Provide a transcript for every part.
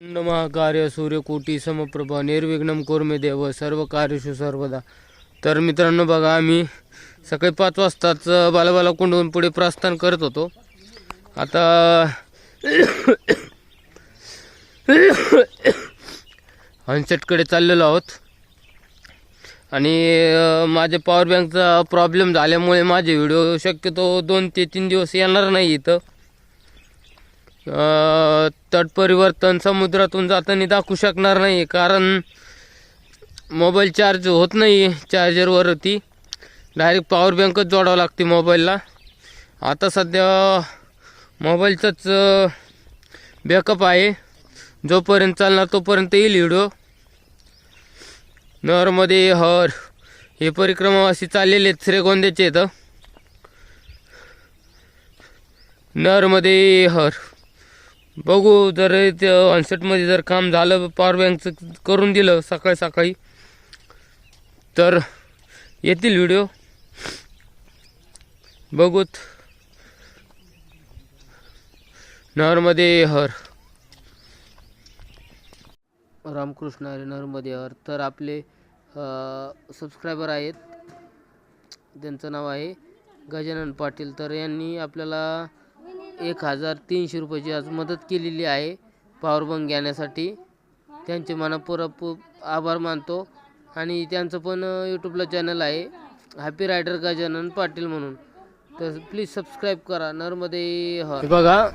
महाकार्य सूर्यकोटी समप्रभा निर्विघ्नं कुर्मे देव सर्व कार्येषु सर्वदा. तर मित्रांनो बघा, आम्ही सकाळी 5 वाजताच बालाबाला कुंडून पुढे प्रस्थान करत होतो. आता हनसेटकडे चाललेलो आहोत आणि माझे पॉवर बँकचा प्रॉब्लेम झाल्यामुळे माझे व्हिडिओ शक्यतो 2 ते 3 दिवस येणार नाही. इथं तट परिवर्तन समुद्रातून जाताना दाखवू शकणार नाही, कारण मोबाईल चार्ज होत नाही चार्जरवरती. डायरेक्ट पॉवर बँकच जोडावं लागते मोबाईलला. आता सध्या मोबाईलचाच बॅकअप आहे, जोपर्यंत चालणार तोपर्यंत येईल व्हिडिओ. नरमध्ये हर हे परिक्रमा अशी चाललेले आहेत श्रीगोंद्याचे. इथं नरमध्ये हर बघू, जर ते ऑनसेटमध्ये जर काम झालं, पॉवर बँकचं करून दिलं सकाळी सकाळी, तर येतील व्हिडिओ. बघूत. नरमध्ये हर. रामकृष्ण हरी. नरमध्ये हर. तर आपले सबस्क्रायबर आहेत, त्यांचं नाव आहे गजानन पाटील. तर यांनी आपल्याला 1300 रुपयाची आज मदत केलेली आहे पॉवर बँक घेण्यासाठी. त्यांचे मनपूर्वक आभार मानतो. आणि त्यांचं पण यूट्यूबला चॅनल आहे हॅपी रायडर गजानन पाटील म्हणून. तर प्लीज सबस्क्राईब करा. नरमध्ये हर. बघा,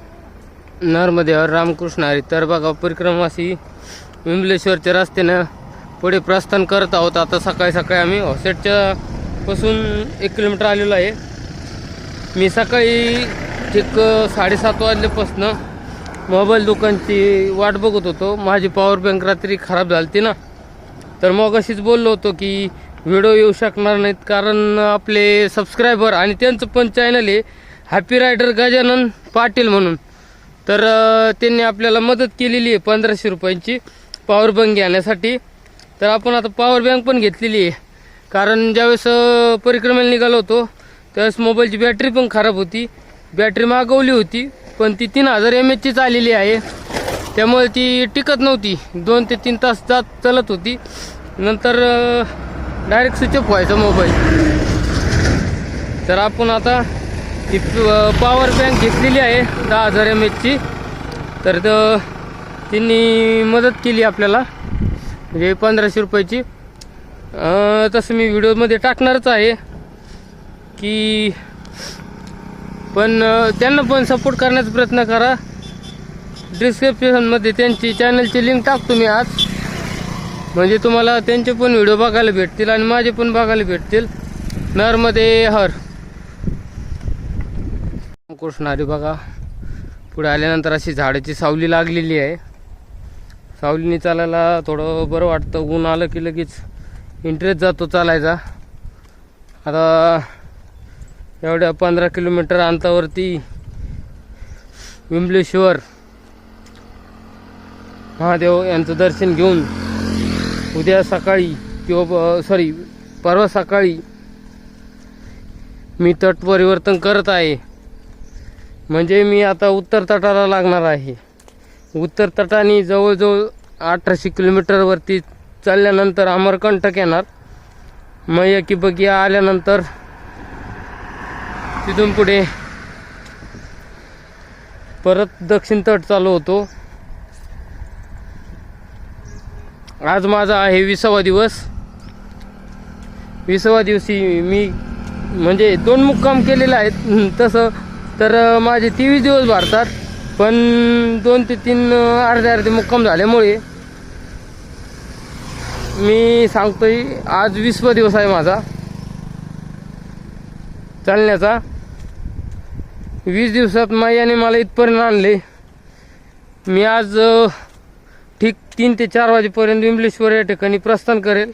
नरमध्ये हर. रामकृष्ण हरी. तर बघा, परिक्रमाशी विमलेश्वरच्या रस्त्यानं पुढे प्रस्थान करत आहोत. आता सकाळी सकाळी आम्ही हॉसेटच्या पासून 1 किलोमीटर आलेलो आहे. मी सकाळी ठीक 7:30 वाजल्यापासून मोबाईल दुकानची वाट बघत होतो. माझी पॉवर बँक रात्री खराब झाली ना, तर मग अशीच बोललो होतो की व्हिडिओ येऊ शकणार नाहीत, कारण आपले सबस्क्रायबर आणि त्यांचं पण चॅनल आहे हॅपी रायडर गजानन पाटील म्हणून. तर त्यांनी आपल्याला मदत केलेली आहे 1500 रुपयांची पॉवर बँक घेण्यासाठी. तर आपण आता पॉवर बँक पण घेतलेली आहे, कारण ज्यावेळेस परिक्रमेला निघालो होतो त्यावेळेस मोबाईलची बॅटरी पण खराब होती. बॅटरी मागवली होती, पण ती 3000 mAhची आलेली आहे, त्यामुळे ती टिकत नव्हती. 2 ते 3 तास चालत होती, नंतर डायरेक्ट स्विच ऑफ व्हायचा मोबाईल. तर आपण आता ती पॉवर बँक घेतलेली आहे 10,000 mAhची. तर त्यांनी मदत केली आपल्याला, म्हणजे 1500 रुपयाची. तसं मी व्हिडिओमध्ये टाकणारच आहे की, पण त्यांना पण सपोर्ट करण्याचा प्रयत्न करा. डिस्क्रिप्शनमध्ये त्यांची चॅनलची लिंक टाकतो मी आज, म्हणजे तुम्हाला त्यांचे पण व्हिडिओ बघायला भेटतील आणि माझे पण बघायला भेटतील. नरमध्ये हर. कृष्ण हरी. बघा, पुढे आल्यानंतर अशी झाडाची सावली लागलेली आहे. सावलीने चालायला थोडं बरं वाटतं. ऊन आलं की लगेच इंटरेस्ट जातो चालायचा. आता एवढ्या 15 किलोमीटर अंतरावरती विमलेश्वर महादेव यांचं दर्शन घेऊन उद्या सकाळी किंवा परवा सकाळी मी तट परिवर्तन करत आहे. म्हणजे मी आता उत्तर तटाला लागणार आहे. उत्तर तटाने जवळजवळ 1800 किलोमीटरवरती चालल्यानंतर अमरकंटक येणार. मग की बगिया आल्यानंतर तिथून पुढे परत दक्षिण तट चालू होतो. आज माझा आहे 20वा दिवस. 20व्या दिवशी मी म्हणजे 2 मुक्काम केलेले आहेत. तसं तर माझे 23 दिवस भरतात, पण 2 ते 3 अर्धे मुक्काम झाल्यामुळे मी सांगतोय आज 20वा दिवस आहे माझा चालण्याचा. 20 दिवसात मायाने मला इथपर्यंत आणले. मी आज ठीक 3 ते 4 वाजेपर्यंत विमलेश्वर या ठिकाणी प्रस्थान करेल.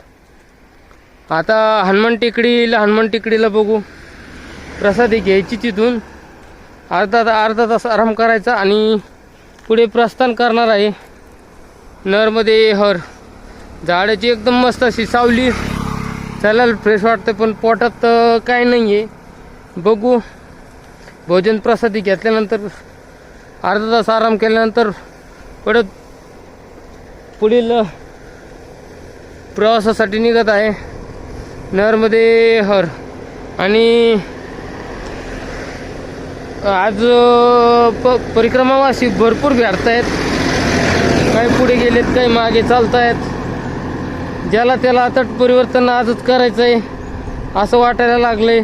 आता हनुमान टेकडीला बघू, प्रसादी घ्यायची, तिथून अर्धा तास आराम करायचा आणि पुढे प्रस्थान करणार आहे. नरमध्ये हर. झाडाची एकदम मस्त अशी सावली, चालायला फ्रेश वाटतं, पण पोटात काय नाही आहे. बघू, भोजन प्रसादी घेतल्यानंतर अर्धा तास आराम केल्यानंतर परत पुढील प्रवासासाठी निघत आहे नर्मदे हर. आणि आज परिक्रमावासी भरपूर भेटत आहेत. काही पुढे गेलेत, काही मागे चालत आहेत. ज्याला त्याला तट परिवर्तन आजच करायचं आहे असं वाटायला लागलंय.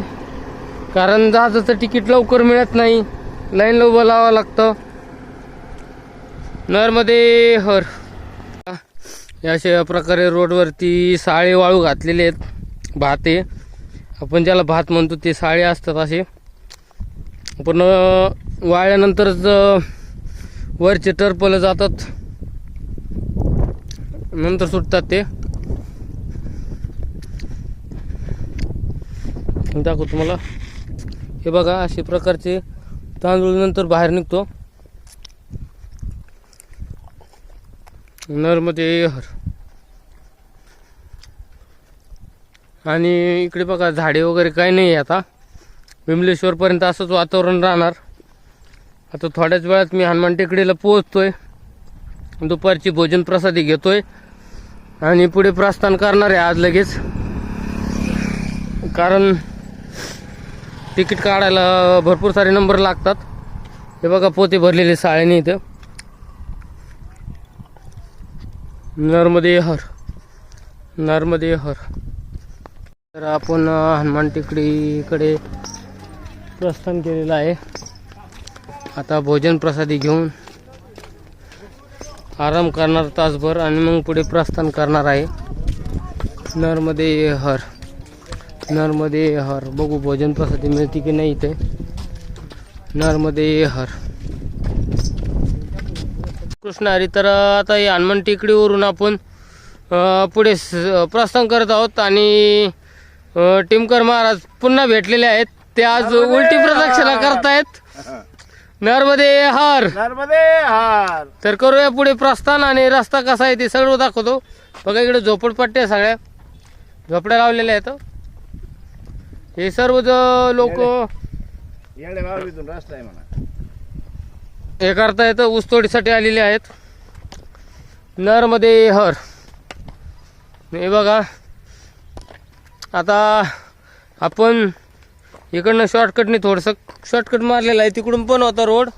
कारण जहाजाचं तिकीट लवकर मिळत नाही, लाईनला उभं लावावं लागतं. नर्मदे हर. अशा प्रकारे रोडवरती साळे वाळू घातलेले आहेत. भाते आपण ज्याला भात म्हणतो ते साळे असतात असे. पण वाळल्यानंतरच वरचे टरपलं जातात, नंतर सुटतात ते. दाखवतो तुम्हाला. हे बघा, अशा प्रकारचे तांदूळ नंतर बाहेर निघतो. नर्मदे हर. आणि इकडे बघा झाडे वगैरे काही नाही आहे. आता विमलेश्वरपर्यंत असंच वातावरण राहणार. आता थोड्याच वेळात मी हनुमान टेकडीला पोहोचतोय. दुपारची भोजन प्रसादी घेतोय आणि पुढे प्रस्थान करणार आहे आज लगेच. कारण तिकीट काढायला भरपूर सारे नंबर लागतात. हे बघा पोते भरलेले साळ्याने इथं. नर्मदे हर. नर्मदे हर. तर आपण हनुमान टेकडीकडे प्रस्थान केलेलं आहे. आता भोजन प्रसादी घेऊन आराम करणार तासभर आणि मग पुढे प्रस्थान करणार आहे. नर्मदे हर. नर्मदे हर. बघू भोजन प्रसादी मिळते की नाही इथे. नर्मदे हर. कृष्ण हरी. तर आता या हनुमान टेकडीवरून आपण पुढे प्रस्थान करत आहोत. आणि टिमकर महाराज पुन्हा भेटलेले आहेत. ते आज उलटी प्रदक्षिणा करतायत. नर्मदे हर. नर्मदे हर. तर करूया पुढे प्रस्थान. आणि रस्ता कसा आहे ते सगळं दाखवतो. बघा इकडे झोपडपट्ट्या, सगळ्या झोपड्या लावलेल्या आहेत. हे सर्व लोक रस्ता आहे म्हणा हे करतायत, ऊसतोडीसाठी आलेले आहेत. नर्मदे हर. हे बघा, आता आपण इकडनं शॉर्टकटने थोडंसं शॉर्टकट मारलेलं आहे. तिकडून पण होता रोड,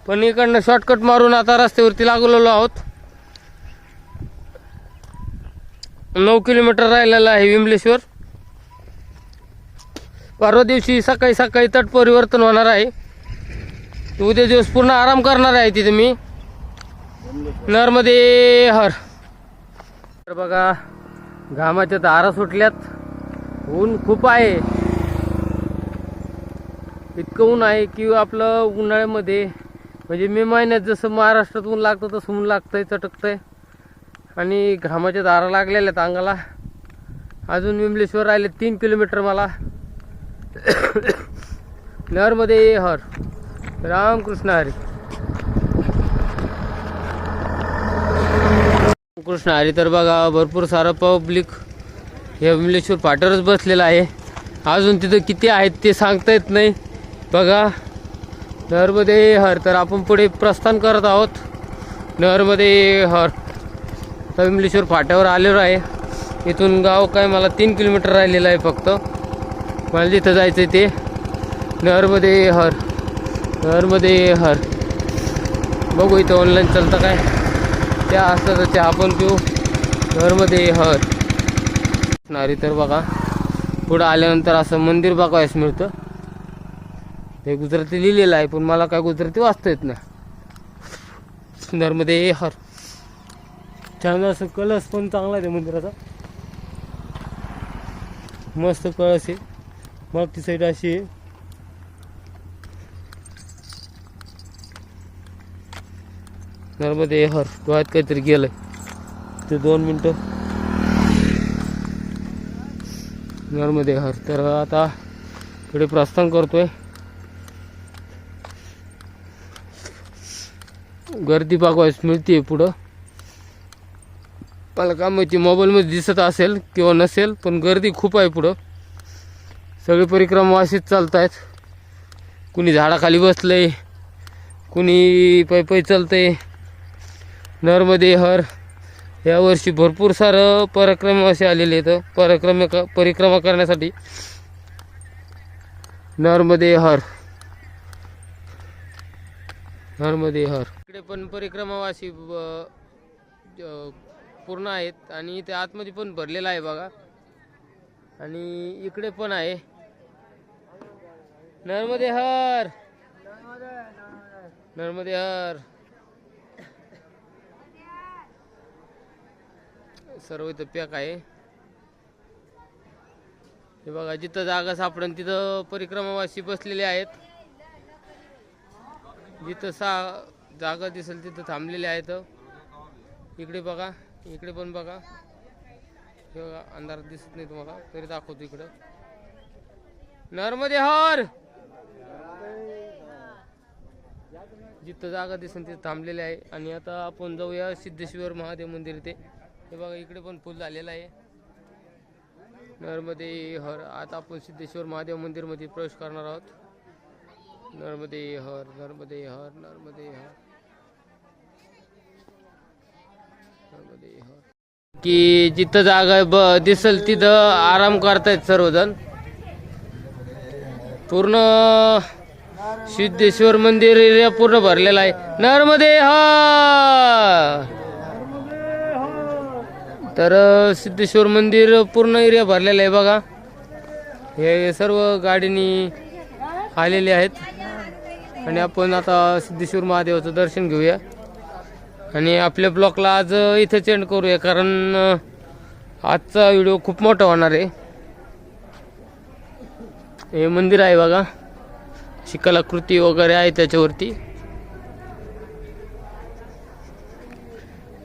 पण इकडनं शॉर्टकट मारून आता रस्त्यावरती लागलेलो आहोत. 9 किलोमीटर राहिलेलं आहे विमलेश्वर. परवा दिवशी सकाळी सकाळी तट परिवर्तन होणार आहे. उद्या दिवस पूर्ण आराम करणार आहे तिथे मी. नर्मदे हर. तर बघा, घामाच्या धारा सुटल्यात. ऊन खूप आहे. इतकं ऊन आहे की आपलं उन्हाळ्यामध्ये म्हणजे मे महिन्यात जसं महाराष्ट्रात ऊन लागतं तसं ऊन लागतंय, चटकतंय. आणि घामाच्या धारा लागलेल्या आहेत अंगाला. अजून विमलेश्वर राहिले 3 किलोमीटर मला. नर्मदे हर. रामकृष्ण हरी. कृष्ण हरी. तर बघा, भरपूर सारं पब्लिक हे विमलेश्वर फाट्यावरच बसलेलं आहे. अजून तिथं किती आहेत ते सांगता येत नाही. बघा, नर्मदे हर. तर आपण पुढे प्रस्थान करत आहोत. नर्मदे हर. तर विमलेश्वर फाट्यावर आलेलो आहे. इथून गाव काय मला 3 किलोमीटर राहिलेलं आहे फक्त. मला जिथं जायचं आहे ते. नर्मदे हर. नर्मदे हर. बघू इथं ऑनलाईन चालतं काय. त्या असलं तर त्या आपण पिऊ. नर्मदे हर. नारी. तर बघा, पुढं आल्यानंतर असं मंदिर बघायला मिळतं. ते गुजराती लिहिलेलं आहे, पण मला काय गुजराती वाचता येत नाही. नर्मदे हर. छान असं कलश पण चांगला आहे मंदिराचा. मस्त कळस आहे. मागची साईड अशी आहे. नर्मदे हर. डोळ्यात काहीतरी गेलंय ते. 2 मिनटं. नर्मदे हर. तर आता पुढे प्रस्थान करतोय. गर्दी बघायला मिळते पुढं. मला काय माहिती मोबाईलमध्ये दिसत असेल किंवा नसेल, पण गर्दी खूप आहे पुढं. सगळे परिक्रमावासीच चालत आहेत. कुणी झाडाखाली बसलंय, कुणी पै पै चालतंय. नर्मदे हर. यावर्षी भरपूर सारं परिक्रमावासी आलेले आहेत परिक्रमा करण्यासाठी. नर्मदे हर, नर्मदे हर. इकडे पण परिक्रमावासी पूर्ण आहेत आणि इथे आतमध्ये पण भरलेला आहे बघा. आणि इकडे पण आहे. नर्मदे हर, नर्मदे हर. सर्व इथं पॅक आहे. हे बघा, जिथं जागा सापडेल तिथं परिक्रमावासी बसलेले आहेत. जिथं जागा दिसेल तिथं थांबलेले आहेत. इकडे बघा, इकडे पण बघा. हे बघा, अंधारात दिसत नाही तुम्हाला तरी दाखवतो. इकडं नर्मदे हर. जिथं जागा दिसेल तिथं थांबलेले आहे. आणि आता आपण जाऊया सिद्धेश्वर महादेव मंदिर. इथे हे बघा, इकडे पण फुल झालेलं आहे. नर्मदे हर. आता आपण सिद्धेश्वर महादेव मंदिर मध्ये प्रवेश करणार आहोत. नर्मदे हर, नर्मदे हर, नर्मदे हर, नर्मदे हर. की जिथं जागा दिसल तिथं आराम करतायत सर्वजण. पूर्ण सिद्धेश्वर मंदिर एरिया पूर्ण भरलेला आहे. नर्मदे हर. तर सिद्धेश्वर मंदिर पूर्ण एरिया भरलेला आहे बघा. हे सर्व गाडीनी आलेले आहेत. आणि आपण आता सिद्धेश्वर महादेवाचं दर्शन घेऊया. आणि आपल्या ब्लॉगला आज इथेच एंड करूया, कारण आजचा व्हिडिओ खूप मोठा होणार आहे. हे मंदिर आहे बघा, अशी कलाकृती वगैरे आहे त्याच्यावरती.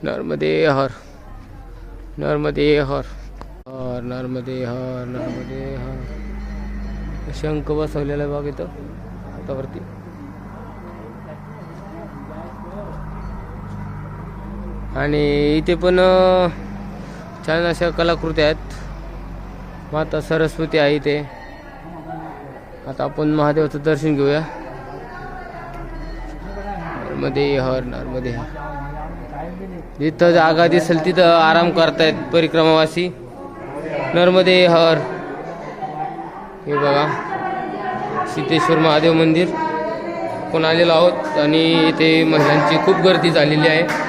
नर्मदे हर, नर्मदे हर, हर नर्मदे हर, नर्मदे हर. शंख बसवलेला आहे बघ इथं हातावरती. आणि इथे पण छान अशा कलाकृती आहेत. माता सरस्वती आहे इथे. आता आपण महादेवाचं दर्शन घेऊया. नर्मदे हर, नर्मदे हर. जिथं जागा दिसेल तिथं आराम करतायत परिक्रमावासी. नर्मदे हर. हे बघा, सिद्धेश्वर महादेव मंदिर आपण आलेलो आहोत. आणि इथे महिलांची खूप गर्दी झालेली आहे.